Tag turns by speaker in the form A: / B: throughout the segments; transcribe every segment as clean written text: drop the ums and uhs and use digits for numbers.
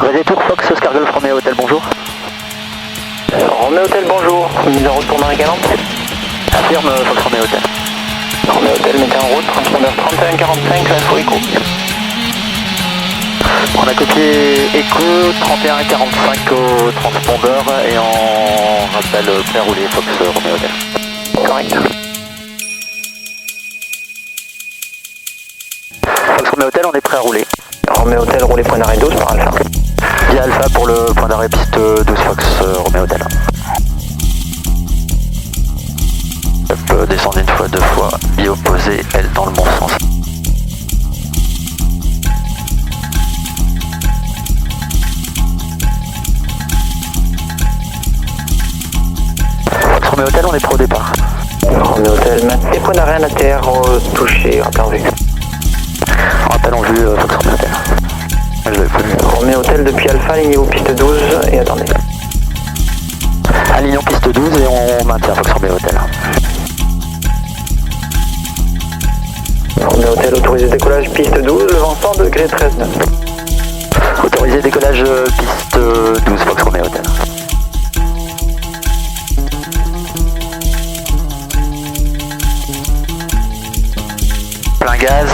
A: Vas-y, Tour Fox, Oscar Golf, Romeo Hotel, bonjour.
B: Romeo Hotel, bonjour. Mise en route pour Marie-Galante.
A: Affirme, Fox Romeo Hotel.
B: Romeo Hotel, mettez en route, transpondeur 3145, l'info écho.
A: On a copié Echo 3145 au transpondeur et on rappelle prêt à rouler Fox Romeo Hotel.
B: Correct.
A: Fox Romeo Hotel, on est prêt à rouler.
B: Romeo Hotel, roulez point d'arrêt 12 par Alpha.
A: Via Alpha pour le point d'arrêt piste 12 Fox Romeo Hotel. Top, descendre une fois, deux fois, bi-opposé, L dans le bon sens. Fox Romeo Hotel, on est prêt au départ.
B: Romeo Hotel, maintenez point d'arrêt en ATR touché, rappel en vue.
A: Rappel en vue, Fox Romeo Hotel. Je vais plus.
B: Romeo Hotel depuis Alpha, alignez-vous piste 12 et attendez.
A: Alignons piste 12 et on maintient Fox Romeo Hotel.
B: Romeo Hotel, autorisé décollage piste 12, le vent 100 degrés 13 nœuds.
A: Autorisé décollage piste 12 Fox Romeo Hotel. Plein gaz.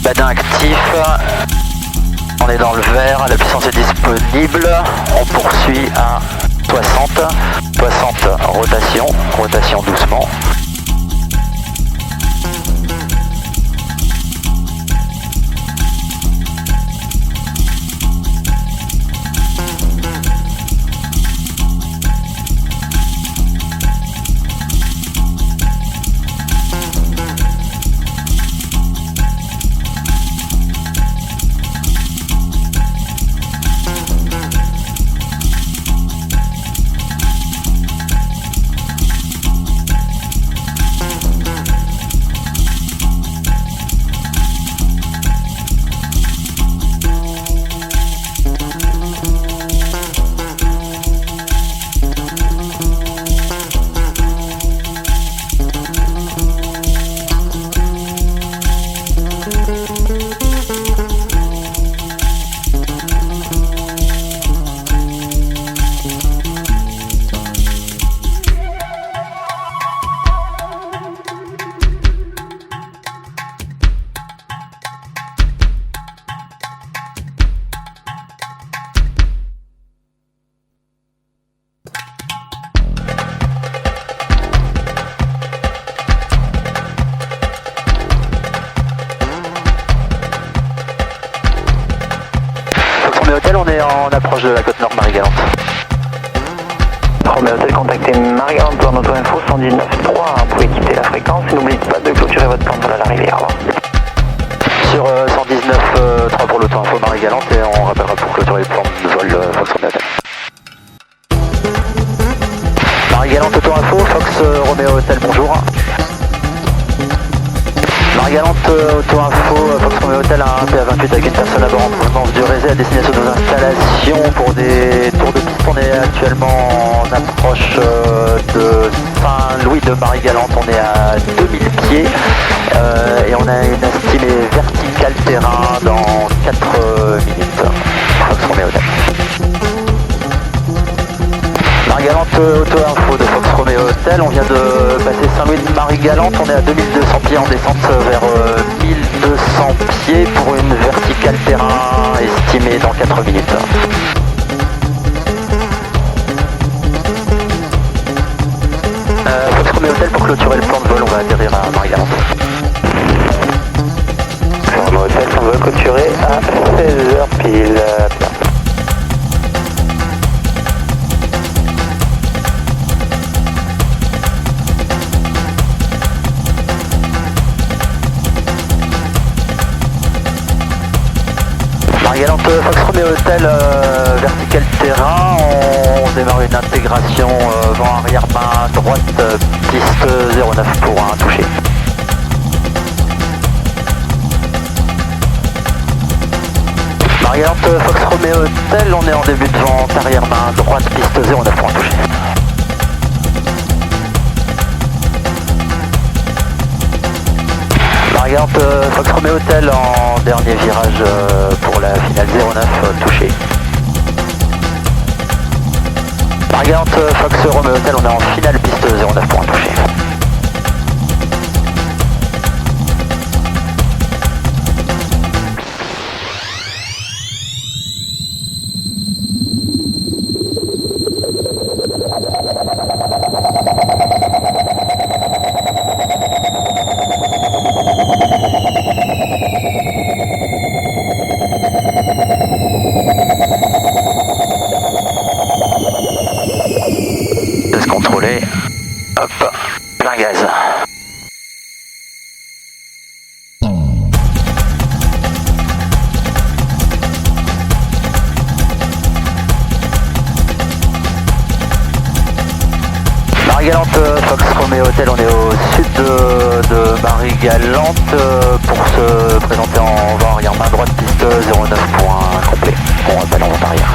A: Badin actif. On est dans le vert, la puissance est disponible. On poursuit à 60. 60 rotation doucement. On est en approche de la côte nord Marie-Galante.
B: Romeo Hotel, contactez Marie-Galante pour notre info 119.3. Vous pouvez quitter la fréquence et n'oubliez pas de clôturer votre plan de vol à l'arrivée. Au revoir.
A: Sur 119.3 pour l'auto-info Marie-Galante et on rappellera pour clôturer le plan de vol Fox Romeo Hotel. Marie-Galante auto-info, Fox Romeo Hotel, bonjour. Marie-Galante auto-info, Fox Romeo Hotel, un PA28 avec une personne à bord en provenance du Rézé à destination de nos installations pour des tours de piste. On est actuellement en approche de Saint-Louis de Marie-Galante, on est à 2000 pieds et on a une estimée verticale terrain dans 4 minutes. Fox Romeo Hotel. Marie-Galante auto-info de Fox Romeo Hotel, on vient de passer Saint-Louis de Marie-Galante, on est à 2200 pieds en descente vers 1200 pieds pour une verticale terrain estimée dans 4 minutes. Fox Romeo Hotel, pour clôturer le plan de vol, on va atterrir à Marie-Galante.
B: Romeo Hotel, on veut clôturer à 16h pile.
A: Marie-Galante, Fox Romeo Hotel, vertical terrain, on démarre une intégration vent arrière main droite, piste 09 pour un toucher. Marie-Galante, Fox Romeo Hotel, on est en début de vent arrière main droite, piste 09 pour un toucher. Marie-Galante, Fox Romeo Hotel en dernier virage pour la finale 09 touché. Marie-Galante, Fox Romeo Hotel, on est en finale piste 09 pour un touché. Laisse contrôler. Hop, plein gaz. Marie-Galante, Fox Romeo Hotel, on est au sud de Marie-Galante pour se présenter en vent arrière main droite piste 09 pour un complet. On rappelle en vent arrière.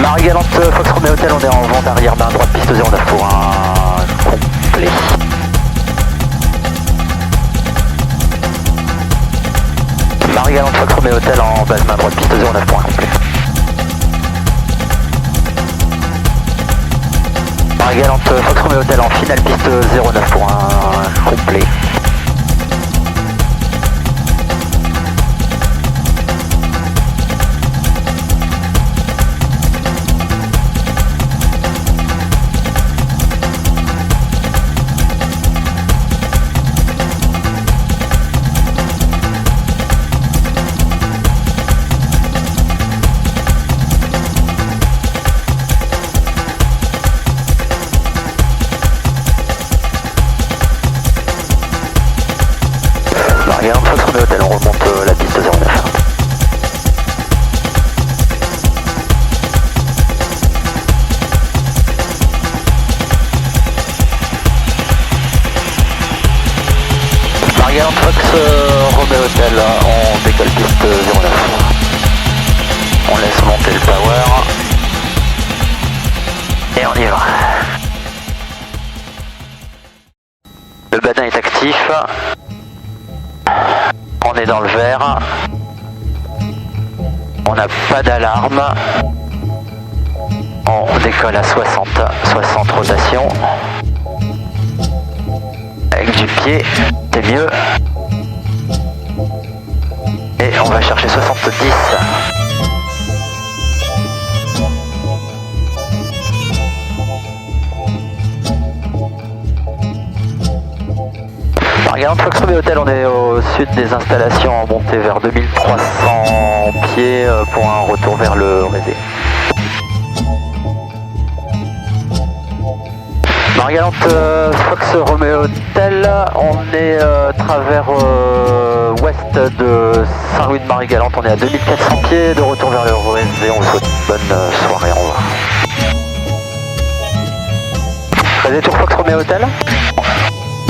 A: Marie-Galante, Fox Romeo Hotel, on est en vent arrière main droite piste 09 pour un complet. Marie-Galante, Fox Romeo Hotel en base main droite piste 09 pour un complet. Marie-Galante, Fox Romeo Hotel en finale piste 09 pour un complet. Marie-Galante, Fox Romeo Hotel, on remonte la piste 09. Marie-Galante, Fox Romeo Hotel, on décolle piste 09. On laisse monter le power. Et on y va. Le badin est actif. On est dans le vert. On n'a pas d'alarme. On décolle à 60 rotations. Avec du pied, c'est mieux. Et on va chercher 70. Marie-Galante, Fox Romeo Hotel, on est au sud des installations en montée vers 2300 pieds pour un retour vers le Rézé. Marie-Galante, Fox Romeo Hotel, on est travers ouest de Saint-Louis de Marie-Galante, on est à 2400 pieds de retour vers le Rézé, on vous souhaite une bonne soirée, au revoir. Rézé Tour Fox Romeo Hotel.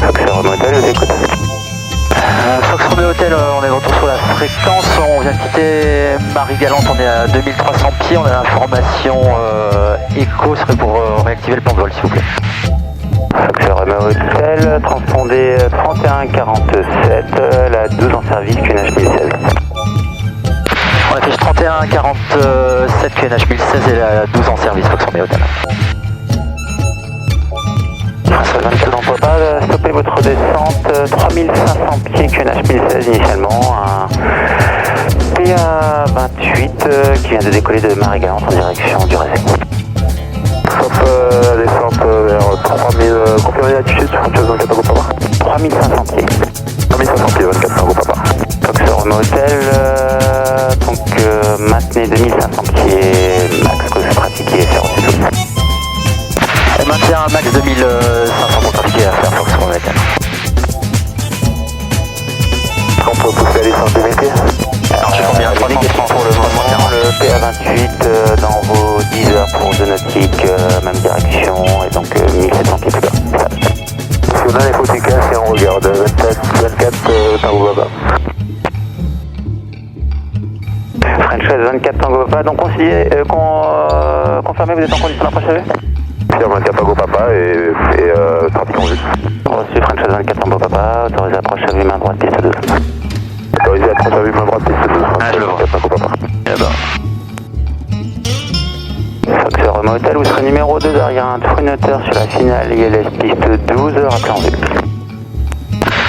B: Fox Romeo Hotel, je vous écoute.
A: Fox Romeo Hotel, on est de retour sur la fréquence, on vient de quitter Marie-Galante, on est à 2300 pieds, on a l'information écho, serait pour réactiver le plan de vol s'il vous plaît.
B: Fox Romeo Hotel, transpondé 3147, la 12 en service, QNH 1016.
A: On affiche 3147 QNH 1016 et la 12 en service, Fox Romeo Hotel.
B: France 22 n'emploie pas, stoppez votre descente, 3500 pieds QNH 1016 initialement, un PA28 qui vient de décoller de Marie-Galante en direction du Rézé.
C: Sauf la descente vers 3000, confirmez l'altitude sur Frontier 24 Tango Papa.
B: 3500 pieds.
C: 3500 pieds, 24 Tango Papa.
B: Fox Romeo Hotel, donc maintenez 2500 pieds max que vous pratiquez et faire en dessous.
A: On maintient un max 2500 pour trafiquer à faire Fox Romeo Hotel.
C: On peut pousser la descente des métiers.
A: Alors j'ai combien 330 pour le moment.
B: Le PA28 dans vos 10 heures pour 2 nautiques, même direction, et donc 1700 pieds plus bas.
C: Si on a les fautes efficaces et on regarde 24 Tango Papa.
B: French 24 Tango Papa, donc confirmez, vous êtes en condition d'approche à vue?
C: Sur 24
B: autorisé approche à vue main droite, piste 12.
C: Autorisé approche à vue main droite, piste 12.
A: Ah, je le vois. Là-bas.
B: Fox Motel, vous serez numéro 2 derrière un Twin Otter sur la finale ILS piste 12, rappelez en vue.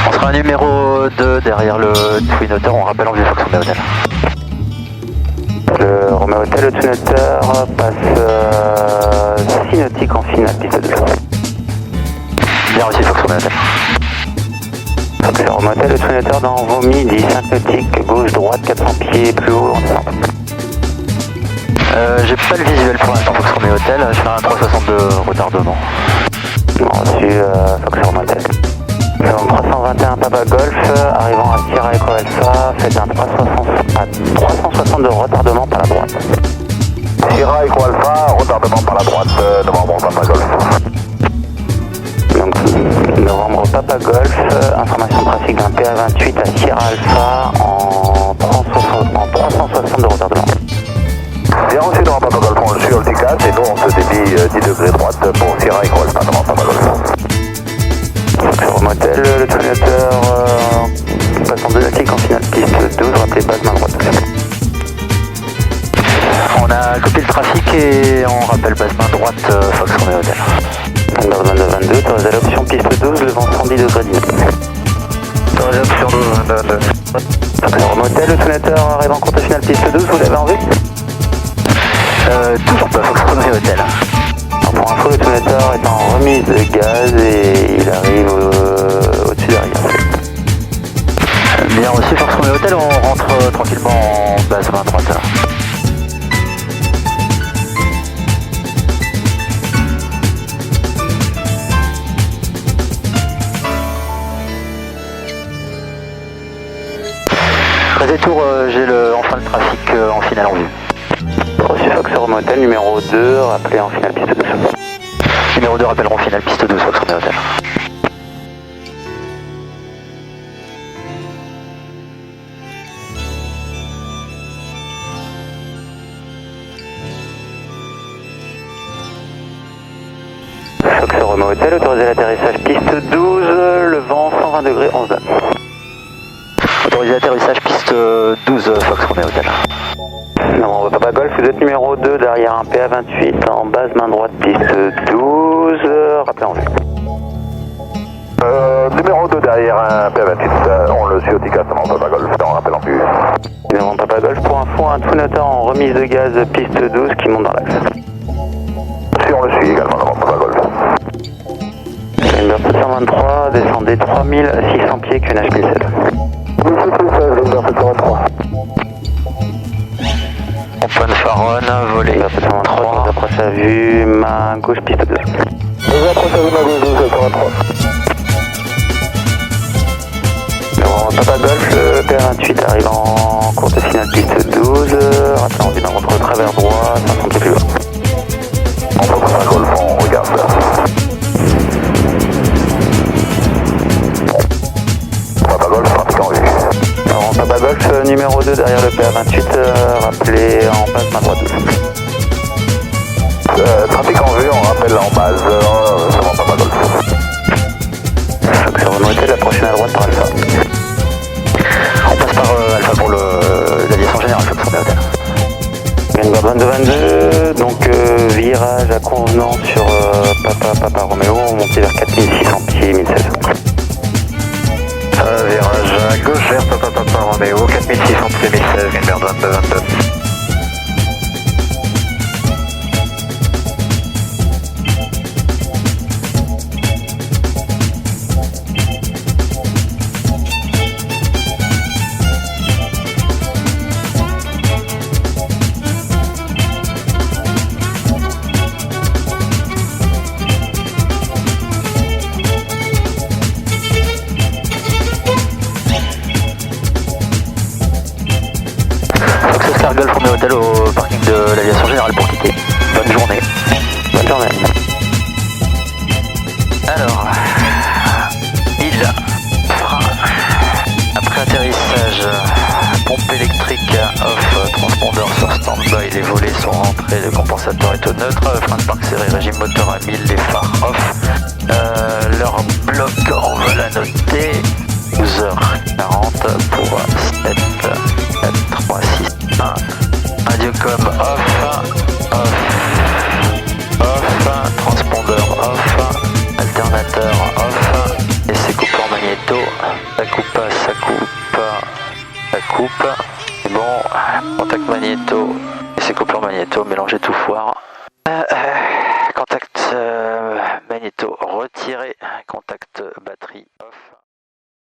A: On sera numéro 2 derrière le Twin Otter, on rappelle en vue Fox Romeo Hotel.
B: Le Romeo Hotel, le Twin Otter passe 6 nautiques en finale piste 2.
A: Bien reçu Fox Romeo Hotel.
B: Fox Romeo Hotel, le Twin Otter dans Vomi, dit 5 nautiques, gauche, droite, 400 pieds, plus haut, en descente.
A: J'ai pas le visuel pour l'instant Fox Romeo Hotel, je fais un 362 retardement.
B: Reçu Fox Romeo Hotel. Zone 321 Papa Golf, arrivant à Sierra Echo Alpha, faites un 360 de retardement par la droite.
C: Sierra Echo Alpha, retardement par la droite, novembre Papa Golf.
B: Donc, novembre Papa Golf, information de trafic d'un PA28 à Sierra Alpha en 360 de retardement.
C: Bien reçu novembre Papa Golf, on le suit Altica, et nous on se débit 10 degrés droite pour Sierra Echo Alpha, novembre Papa Golf.
B: Sur Motel, le Twin Otter passe en 2 nautiques en finale piste 12, rappelez base main droite.
A: On a copié le trafic et on rappelle base main droite Fox Romeo Hotel.
B: Number 22, autorisé à l'option piste 12, le vent 110 degrés dynamique.
A: Autorisé option 12,
B: Sur Motel, le Twin Otter arrive en courte finale piste 12, vous l'avez en vue?
A: toujours pas Fox Romeo Hotel.
B: Alors pour info, le Twin Otter est en remise de gaz et il arrive au-dessus derrière.
A: Bien reçu Fox Romeo Hotel, on rentre tranquillement en base main droite alors. Très tour, j'ai enfin le trafic en finale en vue.
B: Reçu Fox Romeo Hotel, numéro 2, rappelé en finale piste 12.
A: Numéro 2 rappelleront finale piste 12 Fox Romeo Hotel.
B: Fox Romeo Hotel, autorisé l'atterrissage piste 12, le vent 120 degrés 11 dames.
A: Autorisé atterrissage piste 12 Fox Romeo Hotel.
B: Non, Papa Golf, vous êtes numéro 2 derrière un PA28 en base main droite piste 12, rappelez en vue.
C: Numéro 2 derrière un PA28, on le suit Altica, novembre Papa Golf, on rappelle en vue.
B: Numéro Papa Golf, pour info, un Twin Otter en remise de gaz piste 12 qui monte dans l'axe.
C: Si on le suit également, novembre Papa Golf.
B: Number 723, descendez 3600 pieds QNH 1007.
A: Open Faron, volé.
B: Number 723, approche à vue, main gauche piste 2.
C: Approche à vue, main gauche 723.
B: Papa Golf, le PA28 arrive en courte finale piste 12, rappelez en vue d'un contre travers droit, 500 pieds plus bas.
C: On peut Papa Golf, on regarde ça. Papa Golf, trafic en vue.
B: Alors, Papa Golf, numéro 2 derrière le PA28, rappelez en base main droite 12.
C: Trafic en vue, on rappelle en base, devant Papa Golf.
B: Fox Romeo Hotel, la prochaine à droite par Alpha.
A: On passe par Alpha pour l'aviation générale Fox Romeo Hotel.
B: Number 22, donc virage à convenance sur Papa Romeo, on monte vers 4600 pieds, 1016.
A: Virage à gauche vers Papa Romeo, 4600 pieds 1016, Number 22. Golf Romeo Hotel au parking de l'aviation générale pour quitter. Bonne journée.
B: Bonne journée.
A: Alors, il frein. Après atterrissage, pompe électrique off, transpondeur sur stand-by, les volets sont rentrés, le compensateur est au neutre, frein de parc serré, régime moteur à 1000, les phares off. Leur bloc, on va la noter. 12h40 pour 7, 4, 3, 6, 1. Radiocom off, transpondeur off, alternateur off, et c'est coupeur magnéto, ça coupe, c'est bon, contact magnéto, et c'est coupeur magnéto, mélangez tout foire, contact magnéto retiré, contact batterie off.